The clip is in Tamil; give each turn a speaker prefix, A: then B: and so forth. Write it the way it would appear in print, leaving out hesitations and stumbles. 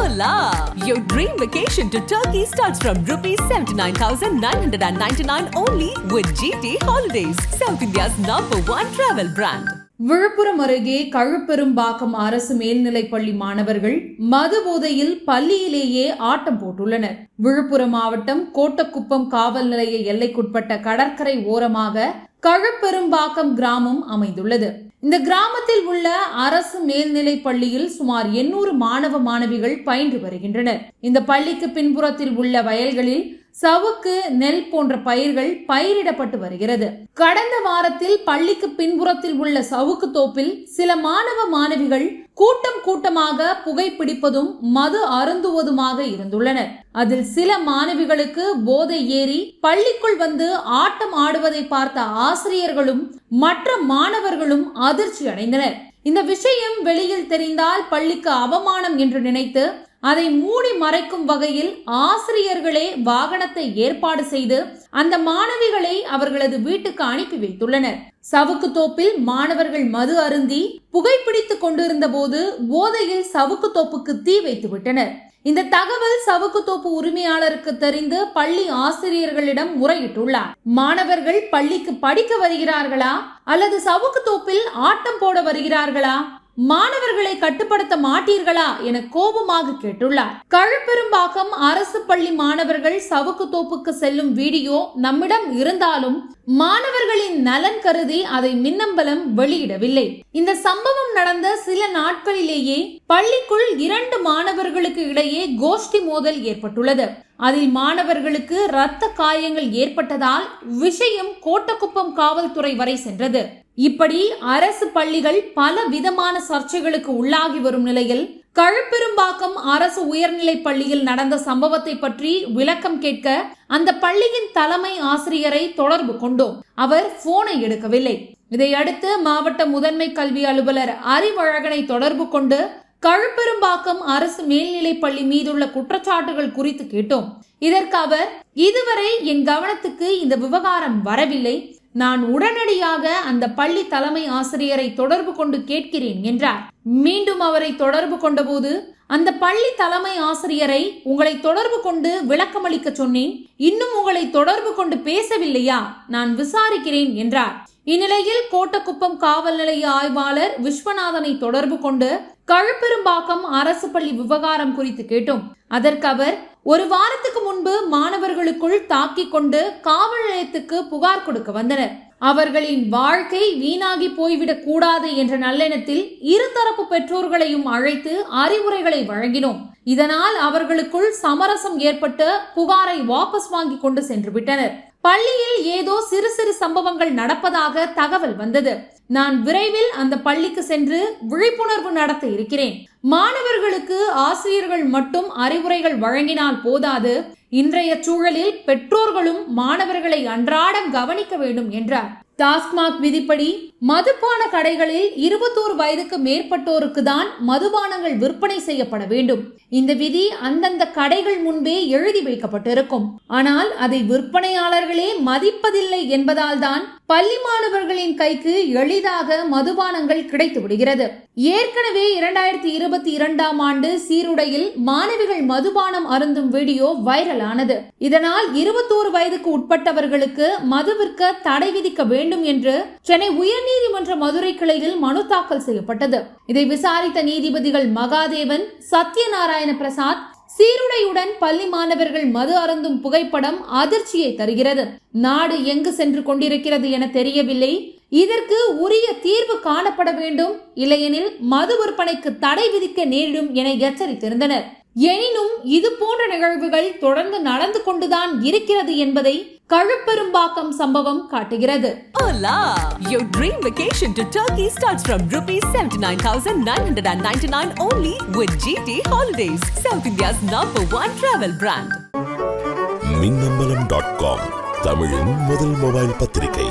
A: Hola! Your dream vacation to Turkey starts from rupees 79,999 only with GT Holidays, South India's #1 travel brand.
B: Villupuram அருகே கழுப்பெரும்பாக்கம் அரசு மேல்நிலைப்பள்ளி மாணவர்கள் மது போதையில் பள்ளியிலேயே ஆட்டம் போட்டுள்ளனர். விழுப்புரம் மாவட்டம் கோட்டக்குப்பம் காவல் நிலைய எல்லைக்குட்பட்ட கடற்கரை ஓரமாக கழுப்பெரும்பாக்கம் கிராமம் அமைந்துள்ளது. இந்த கிராமத்தில் உள்ள அரசு மேல்நிலைப் பள்ளியில் சுமார் 800 மாணவ மாணவிகள் பயின்று வருகின்றனர். இந்த பள்ளிக்கு பின்புறத்தில் உள்ள வயல்களில் சவுக்கு, நெல் போன்ற பயிர்கள் பயிரிடப்பட்டு வருகிறது. கடந்த வாரத்தில் பள்ளிக்கு பின்புறத்தில் உள்ள சவுக்கு தோப்பில் சில மாணவ மாணவிகள் கூட்டமாக புகைப்பிடிப்பதும் மது அருந்துவதுமாக இருந்துள்ளனர். அதில் சில மாணவிகளுக்கு போதை ஏறி பள்ளிக்குள் வந்து ஆட்டம் ஆடுவதை பார்த்த ஆசிரியர்களும் மற்ற மாணவர்களும் அதிர்ச்சி அடைந்தனர். இந்த விஷயம் வெளியில் தெரிந்தால் பள்ளிக்கு அவமானம் என்று நினைத்து அதை மூடி மறைக்கும் வகையில் ஆசிரியர்களே வாகனத்தை ஏற்பாடு செய்து அந்த மாணவிகளை அவர்களது வீட்டுக்கு அனுப்பி வைத்துள்ளனர். சவுக்கு தோப்பில் மாணவர்கள் மது அருந்தி புகைப்பிடித்துக் கொண்டிருந்த போது போதையில் சவுக்கு தோப்புக்கு தீ வைத்து விட்டனர். இந்த தகவல் சவுக்கு தோப்பு உரிமையாளருக்கு தெரிந்து பள்ளி ஆசிரியர்களிடம் முறையிட்டுள்ளார். மாணவர்கள் பள்ளிக்கு படிக்க வருகிறார்களா அல்லது சவுக்கு தோப்பில் ஆட்டம் போட வருகிறார்களா, மாணவர்களை கட்டுப்படுத்த மாட்டீர்களா என கோபமாக கேட்டுள்ளார். கழுப்பெரும்பாக்கம் அரசு பள்ளி மாணவர்கள் சவுக்கு தோப்புக்கு செல்லும் வீடியோ நம்மிடம் இருந்தாலும் மாணவர்களின் நலன் கருதி அதை மின்னம்பலம் வெளியிடவில்லை. இந்த சம்பவம் நடந்த சில நாட்களிலேயே பள்ளிக்குள் 2 மாணவர்களுக்கு இடையே கோஷ்டி மோதல் ஏற்பட்டுள்ளது. அதில் மாணவர்களுக்கு இரத்த காயங்கள் ஏற்பட்டதால் விஷயம் கோட்டக்குப்பம் காவல்துறை வரை சென்றது. இப்படி அரசு பள்ளிகள் பல விதமான சர்ச்சைகளுக்கு உள்ளாகி வரும் நிலையில் கழுப்பெரும்பாக்கம் அரசு உயர்நிலைப் பள்ளியில் நடந்த சம்பவத்தை பற்றி விளக்கம் கேட்க அந்த பள்ளியின் தலைமை ஆசிரியரை தொடர்பு கொண்டோம். அவர் போனை எடுக்கவில்லை. இதையடுத்து மாவட்ட முதன்மை கல்வி அலுவலர் அறிவழகனை தொடர்பு கொண்டு கழுப்பெரும்பாக்கம் அரசு மேல்நிலைப் பள்ளி மீதுள்ள குற்றச்சாட்டுகள் குறித்து கேட்டோம். இதற்கு அவர், இதுவரை என் கவனத்துக்கு இந்த விவகாரம் வரவில்லை, நான் உடனடியாக அந்த பள்ளி தலைமை ஆசிரியரை தொடர்பு கொண்டு கேட்கிறேன் என்றார். மீண்டும் அவரை தொடர்பு கொண்ட போது, அந்த பள்ளி தலைமை ஆசிரியரை உங்களை தொடர்பு கொண்டு விளக்கமளிக்க சொன்னேன், இன்னும் உங்களை தொடர்பு கொண்டு பேசவில்லையா, நான் விசாரிக்கிறேன் என்றார். இந்நிலையில் கோட்டக்குப்பம் காவல் நிலைய ஆய்வாளர் விஸ்வநாதனை தொடர்பு கொண்டு கழுப்பெரும்பாக்கம் அரசு பள்ளி விவகாரம் குறித்து கேட்டோம். அதற்கு அவர், ஒரு வாரத்துக்கு முன்பு மாணவர்களுக்குள் தாக்கிக் கொண்டு காவல் நிலையத்துக்கு புகார் கொடுக்க வந்தனர். அவர்களின் வாழ்க்கை வீணாகி போய்விடக் கூடாது என்ற நல்லெண்ணத்தில் இருதரப்பு பெற்றோர்களையும் அழைத்து அறிவுரைகளை வழங்கினோம். இதனால் அவர்களுக்குள் சமரசம் ஏற்பட்டு புகாரை வாபஸ் வாங்கி கொண்டு சென்று விட்டனர். பள்ளியில் ஏதோ சிறு சிறு சம்பவங்கள் நடப்பதாக தகவல் வந்தது. நான் விரைவில் அந்த பள்ளிக்கு சென்று விழிப்புணர்வு நடத்த இருக்கிறேன். மாணவர்களுக்கு ஆசிரியர்கள் மட்டும் அறிவுரைகள் வழங்கினால் போதாது, இன்றைய சூழலில் பெற்றோர்களும் மாணவர்களை அன்றாடம் கவனிக்க வேண்டும் என்றார். டாஸ்மாக் விதிப்படி மதுபான கடைகளில் 21 வயதுக்கு மேற்பட்டோருக்கு தான் மதுபானங்கள் விற்பனை செய்யப்பட வேண்டும். இந்த விதி அந்தந்த கடைகள் முன்பே எழுதி வைக்கப்பட்டிருக்கும். ஆனால் அதை விற்பனையாளர்களே மதிப்பதில்லை என்பதால் தான் பள்ளி மாணவர்களின் கைக்கு எளிதாக மதுபானங்கள் கிடைத்து விடுகிறது. ஏற்கனவே 2022ஆம் ஆண்டு சீருடையில் மாணவிகள் மதுபானம் அருந்தும் வீடியோ வைரல் ஆனது. இதனால் 21 வயதுக்கு உட்பட்டவர்களுக்கு மது விற்க தடை விதிக்க வேண்டும் என்று சென்னை உயர்நீதிமன்ற மதுரை கிளையில் மனு தாக்கல் செய்யப்பட்டது. இதை விசாரித்த நீதிபதிகள் மகாதேவன், சத்யநாராயண பிரசாத், சீருடையுடன் பள்ளி மாணவர்கள் மது அருந்தும் புகைப்படம் அதிர்ச்சியை தருகிறது, நாடு எங்கு சென்று கொண்டிருக்கிறது என தெரியவில்லை, இதற்கு உரிய தீர்வு காணப்பட வேண்டும், இல்லையெனில் மது விற்பனைக்கு தடை விதிக்க நேரிடும் என எச்சரித்திருந்தனர். எனினும் இது போன்ற நிகழ்வுகள் தொடர்ந்து நடந்து கொண்டுதான் இருக்கிறது என்பதை கழுப்பெரும்பாக்கம் சம்பவம் காட்டுகிறது.
A: Hola! Your dream vacation to Turkey starts from rupees 79,999 only with GT Holidays, South India's #1 travel brand.
C: மின்னம்பலம்.com, தமிழின் முதல் மொபைல் பத்திரிகை.